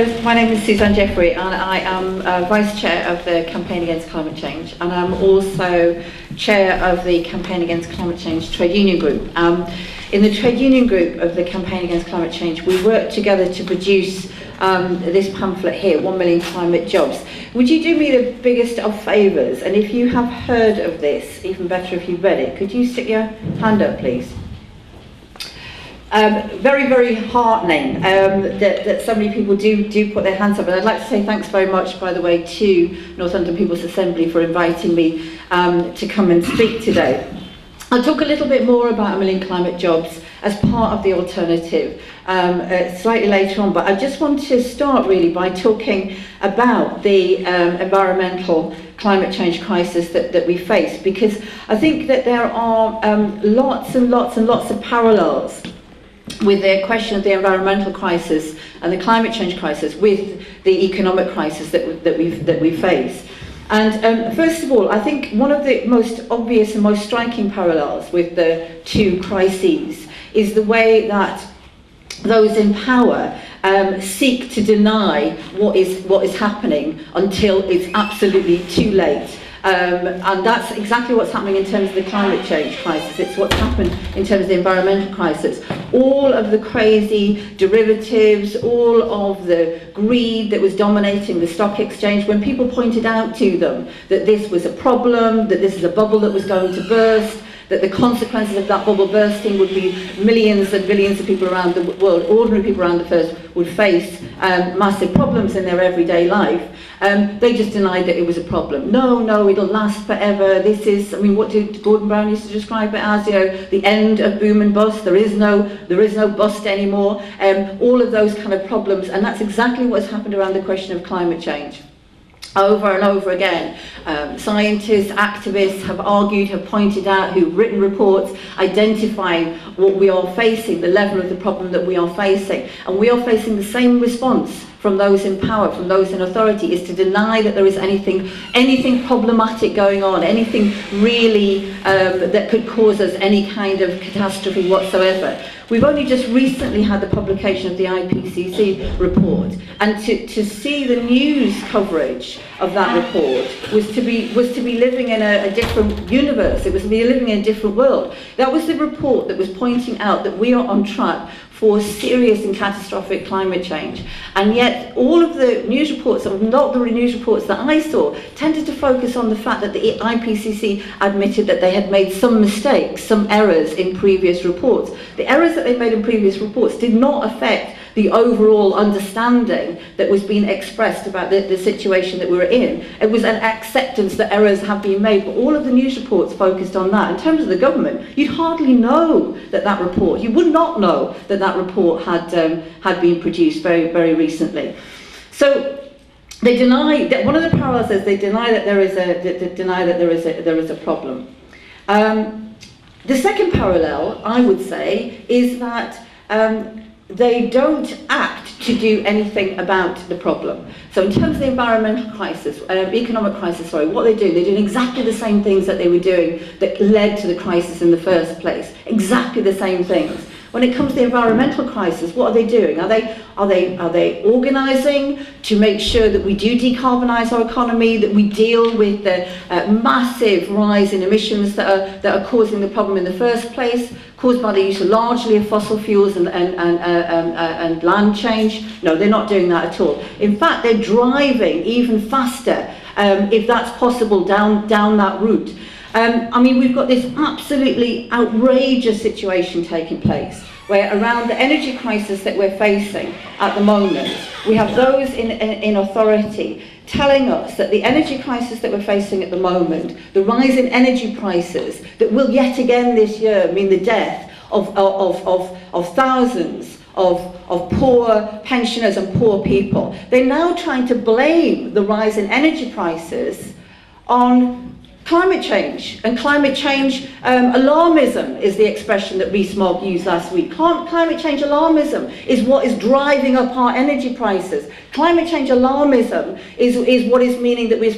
My name is Suzanne Jeffrey, and I am Vice Chair of the Campaign Against Climate Change, and I'm also Chair of the Campaign Against Climate Change Trade Union Group. In the Trade Union Group of the Campaign Against Climate Change, we work together to produce this pamphlet here, 1 Million Climate Jobs. Would you do me the biggest of favours, and if you have heard of this, even better if you've read it, could you stick your hand up, please? Very, very heartening that so many people do put their hands up. And I'd like to say thanks very much, by the way, to Northampton People's Assembly for inviting me to come and speak today. I'll talk a little bit more about 1 Million Climate Jobs as part of the alternative slightly later on, but I just want to start really by talking about the environmental climate change crisis that we face, because I think that there are lots and lots and lots of parallels with the question of the environmental crisis and the climate change crisis with the economic crisis that we face. And first of all, I think one of the most obvious and most striking parallels with the two crises is the way that those in power seek to deny what is happening until it's absolutely too late. And that's exactly what's happening in terms of the climate change crisis. It's what's happened in terms of the environmental crisis. All of the crazy derivatives, all of the greed that was dominating the stock exchange, when people pointed out to them that this was a problem, that this is a bubble that was going to burst, that the consequences of that bubble bursting would be millions and billions of people around the world, ordinary people around the world, would face massive problems in their everyday life. They just denied that it was a problem. No, it'll last forever. This is, I mean, what did Gordon Brown used to describe it as? You know, the end of boom and bust. There is no bust anymore. All of those kind of problems, and that's exactly what's happened around the question of climate change. Over and over again, scientists, activists have argued, have pointed out, who've written reports identifying what we are facing, the level of the problem that we are facing. And we are facing the same response from those in power, from those in authority, is to deny that there is anything problematic going on, anything really that could cause us any kind of catastrophe whatsoever. We've only just recently had the publication of the IPCC report, and to see the news coverage of that report was to be living in a different universe. It was to be living in a different world. That was the report that was pointing out that we are on track for serious and catastrophic climate change. And yet all of the news reports, not the news reports that I saw, tended to focus on the fact that the IPCC admitted that they had made some mistakes, some errors in previous reports. The errors that they made in previous reports did not affect the overall understanding that was being expressed about the situation that we were in. It was an acceptance that errors have been made, but all of the news reports focused on that. In terms of the government, you'd hardly know that report, you would not know that report had been produced very, very recently. So they deny that. One of the parallels is they deny that there is a problem. The second parallel, I would say, is that they don't act to do anything about the problem. So in terms of the environmental crisis, economic crisis, what they're doing exactly the same things that they were doing that led to the crisis in the first place. Exactly the same things. When it comes to the environmental crisis, what are they doing? Are they organising to make sure that we do decarbonise our economy, that we deal with the massive rise in emissions that are causing the problem in the first place, caused by the use largely of fossil fuels and land change? No, they're not doing that at all. In fact, they're driving even faster, if that's possible, down that route. I mean, we've got this absolutely outrageous situation taking place, where around the energy crisis that we're facing at the moment, we have those in authority telling us that the energy crisis that we're facing at the moment, the rise in energy prices that will yet again this year mean the death of thousands of poor pensioners and poor people. They're now trying to blame the rise in energy prices on climate change, and climate change alarmism is the expression that Rees-Mogg used last week. Climate change alarmism is what is driving up our energy prices. Climate change alarmism is what is meaning that we're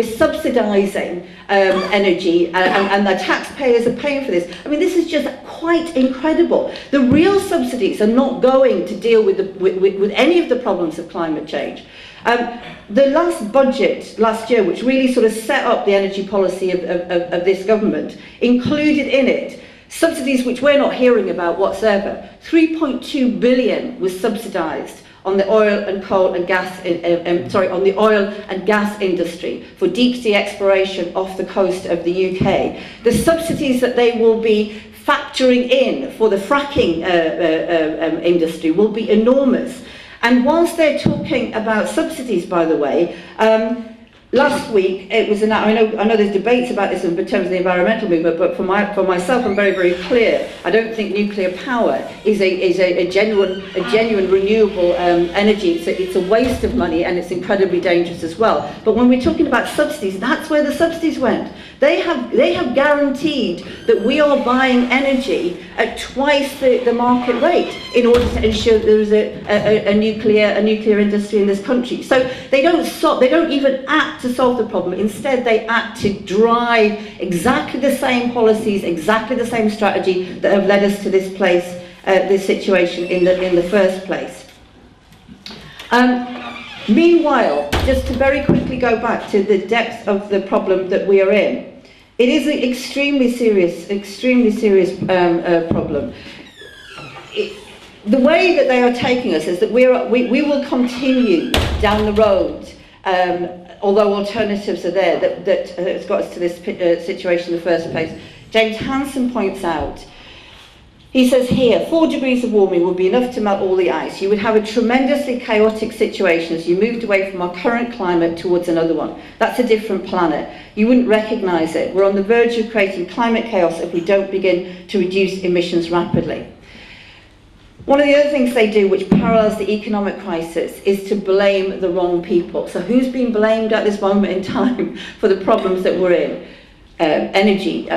subsidising energy, and the taxpayers are paying for this. I mean, this is just quite incredible. The real subsidies are not going to deal with any of the problems of climate change. The last budget last year, which really sort of set up the energy policy of this government, included in it subsidies which we're not hearing about whatsoever. 3.2 billion was subsidised on the oil and coal and gas, on the oil and gas industry for deep sea exploration off the coast of the UK. The subsidies that they will be factoring in for the fracking industry will be enormous. And whilst they're talking about subsidies, by the way, last week it was I know there's debates about this in terms of the environmental movement, but for myself, I'm very, very clear. I don't think nuclear power is a genuine renewable energy. It's a waste of money, and it's incredibly dangerous as well. But when we're talking about subsidies, that's where the subsidies went. They have guaranteed that we are buying energy at twice the market rate in order to ensure that there is a nuclear industry in this country. So they don't even act to solve the problem. Instead, they act to drive exactly the same policies, exactly the same strategy that have led us to this place, this situation in the first place. Meanwhile, just to very quickly go back to the depth of the problem that we are in, it is an extremely serious problem. The way that they are taking us is that we will continue down the road, although alternatives are there, that has got us to this situation in the first place. James Hansen points out, he says here, 4 degrees of warming would be enough to melt all the ice. You would have a tremendously chaotic situation as you moved away from our current climate towards another one. That's a different planet. You wouldn't recognise it. We're on the verge of creating climate chaos if we don't begin to reduce emissions rapidly. One of the other things they do, which parallels the economic crisis, is to blame the wrong people. So who's being blamed at this moment in time for the problems that we're in? Energy,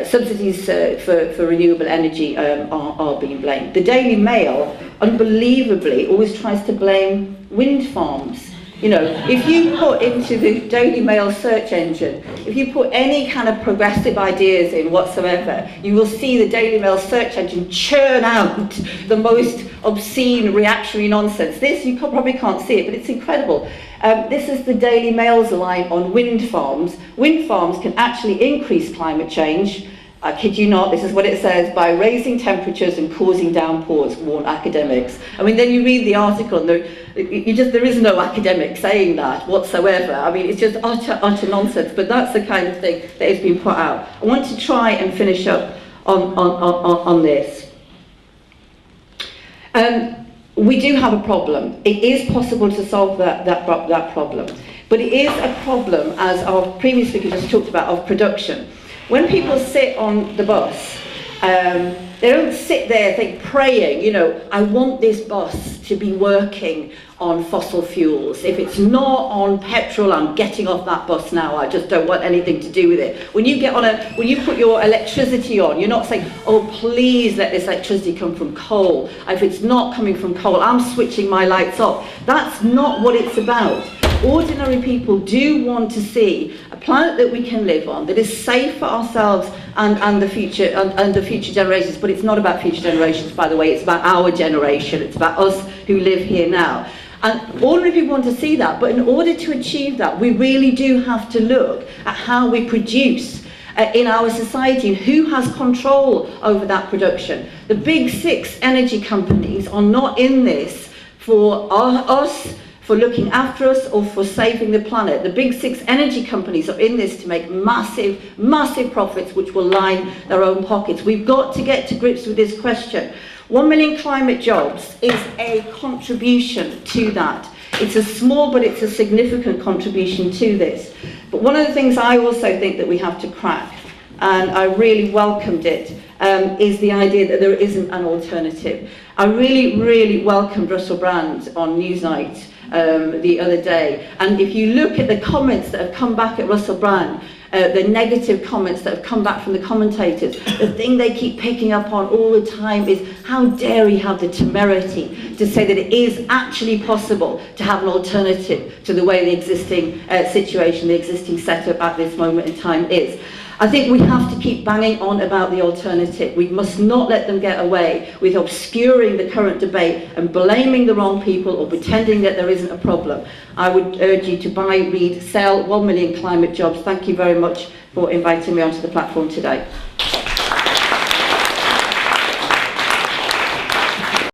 subsidies for renewable energy are being blamed. The Daily Mail, unbelievably, always tries to blame wind farms. You know, if you put into the Daily Mail search engine, if you put any kind of progressive ideas in whatsoever, you will see the Daily Mail search engine churn out the most obscene reactionary nonsense. This, you probably can't see it, but it's incredible. This is the Daily Mail's line on wind farms. Wind farms can actually increase climate change. I kid you not, this is what it says, by raising temperatures and causing downpours, warn academics. I mean, then you read the article and there is no academic saying that whatsoever. I mean, it's just utter nonsense, but that's the kind of thing that is being put out. I want to try and finish up on this. We do have a problem. It is possible to solve that problem, but it is a problem, as our previous speaker just talked about, of production. When people sit on the bus, they don't sit there praying, you know, I want this bus to be working on fossil fuels. If it's not on petrol, I'm getting off that bus now. I just don't want anything to do with it. When you put your electricity on, you're not saying, oh, please let this electricity come from coal. If it's not coming from coal, I'm switching my lights off. That's not what it's about. Ordinary people do want to see a planet that we can live on, that is safe for ourselves and the future generations. But it's not about future generations, by the way. It's about our generation. It's about us who live here now. And ordinary people want to see that. But in order to achieve that, we really do have to look at how we produce in our society and who has control over that production. The big 6 energy companies are not in this for us, for looking after us, or for saving the planet. The big 6 energy companies are in this to make massive, massive profits which will line their own pockets. We've got to get to grips with this question. 1 million climate jobs is a contribution to that. It's a small, but it's a significant contribution to this. But one of the things I also think that we have to crack, and I really welcomed it, is the idea that there isn't an alternative. I really, really welcomed Russell Brand on Newsnight the other day, and if you look at the comments that have come back at Russell Brand, the negative comments that have come back from the commentators, the thing they keep picking up on all the time is how dare he have the temerity to say that it is actually possible to have an alternative to the way the existing situation, the existing setup at this moment in time is. I think we have to keep banging on about the alternative. We must not let them get away with obscuring the current debate and blaming the wrong people or pretending that there isn't a problem. I would urge you to buy, read, sell 1 million climate jobs. Thank you very much for inviting me onto the platform today.